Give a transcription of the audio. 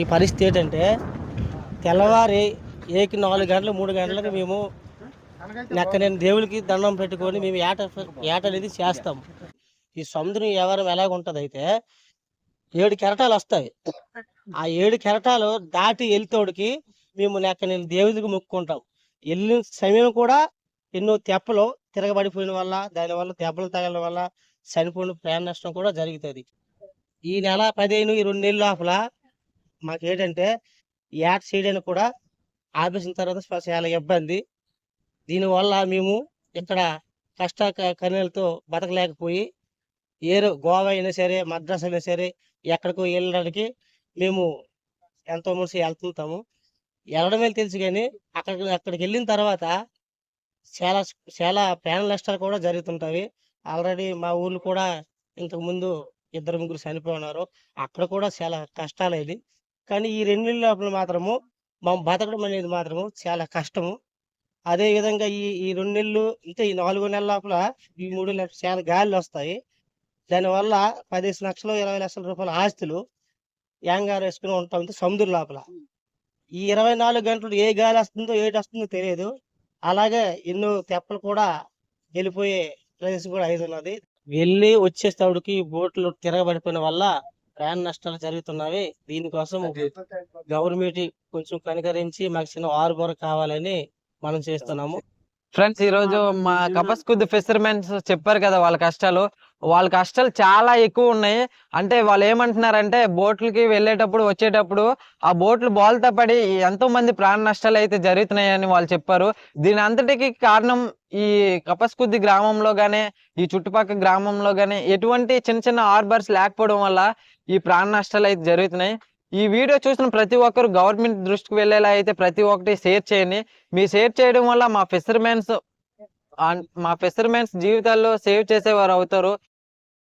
ఈ పరిస్థితి ఏంటంటే తెల్లవారి 4 గంటలు 3 గంటలకు మేము నేను దేవుడికి దండం పెట్టుకొని మేము ఏట అనేది చేస్తాం. ఈ సముద్రం వ్యవహారం ఎలాగుంటదైతే 7 కెరటాలు వస్తాయి. ఆ 7 కెరటాలు దాటి ఎళ్తోడికి మేము నేను దేవుడికి మొక్కుకుంటాం. ఎళ్ళిన సమయం కూడా ఎన్నో తెప్పలు తిరగబడిపోయిన వల్ల, దానివల్ల దెబ్బలు తగలడం వల్ల చనిపోయిన ప్రాణ నష్టం కూడా జరుగుతది. ఈ నెల 15 ఈ 2 నెలల లోపల మాకేంటంటే ఈ ఏట చేయడానికి కూడా ఆపేసిన తర్వాత చాలా ఇబ్బంది. దీనివల్ల మేము ఇక్కడ కన్నీళ్లతో బతకలేకపోయి గోవా అయినా సరే, మద్రాస్ అయినా సరే ఎక్కడికో వెళ్ళడానికి మేము ఎంతో మనిషి వెళ్తుంటాము. వెళ్ళడమే తెలుసు గానీ అక్కడికెళ్ళిన తర్వాత చాలా చాలా ప్రాణ నష్టాలు కూడా జరుగుతుంటాయి. ఆల్రెడీ మా ఊర్లో కూడా ఇంతకుముందు ఇద్దరు, ముగ్గురు చనిపోయి ఉన్నారు. అక్కడ కూడా చాలా కష్టాలైనయి. కానీ ఈ 2 నెలల లోపల మాత్రము బతకడం అనేది మాత్రము చాలా కష్టము. అదే విధంగా ఈ 2 నెలలు అంటే ఈ 4 నెలల లోపల ఈ 3 నెలలు చాలా గాలులొస్తాయి. దానివల్ల 10 లక్షలు, 20 లక్షల రూపాయల ఆస్తులు యాంగారేసుకొని ఉంటాం సముద్రం లోపల. ఈ 24 గంటలు ఏ గాలొస్తుందో, ఏటొస్తుందో తెలీదు. అలాగే ఎన్నో తెప్పలు కూడా వెళ్ళిపోయే ప్రదేశం కూడా అయితున్నది. వెళ్ళి వచ్చేటప్పటికి బోట్లు తిరగబడిపోయిన వల్ల ప్రాణ నష్టాలు జరుగుతున్నవి. దీనికోసం గవర్నమెంట్ కొంచెం కనికరించి మాకు చిన్న ఆరుబొర కావాలని మనం చేస్తున్నాము. ఫ్రెండ్స్, ఈ రోజు మా కపస్కుద్ది ఫిషర్మెన్స్ చెప్పారు కదా వాళ్ళ కష్టాలు చాలా ఎక్కువ ఉన్నాయి. అంటే వాళ్ళు ఏమంటున్నారంటే బోట్లకి వెళ్ళేటప్పుడు వచ్చేటప్పుడు ఆ బోట్లు బోల్తా పడి ఎంతో మంది ప్రాణ నష్టాలు అయితే జరుగుతున్నాయని వాళ్ళు చెప్పారు. దీని అంతటికి కారణం ఈ కపస్కుద్ది గ్రామంలో గానే, ఈ చుట్టుపక్కల గ్రామంలో గానే ఎటువంటి చిన్న చిన్న హార్బర్స్ లేకపోవడం వల్ల ఈ ప్రాణ నష్టాలు అయితే జరుగుతున్నాయి. ఈ వీడియో చూసిన ప్రతి ఒక్కరు గవర్నమెంట్ దృష్టికి వెళ్ళేలా అయితే ప్రతి ఒక్కటి షేర్ చేయండి. మీ షేర్ చేయడం వల్ల మా ఫిషర్మెన్స్ జీవితాల్లో సేవ్ చేసేవారు అవుతారు.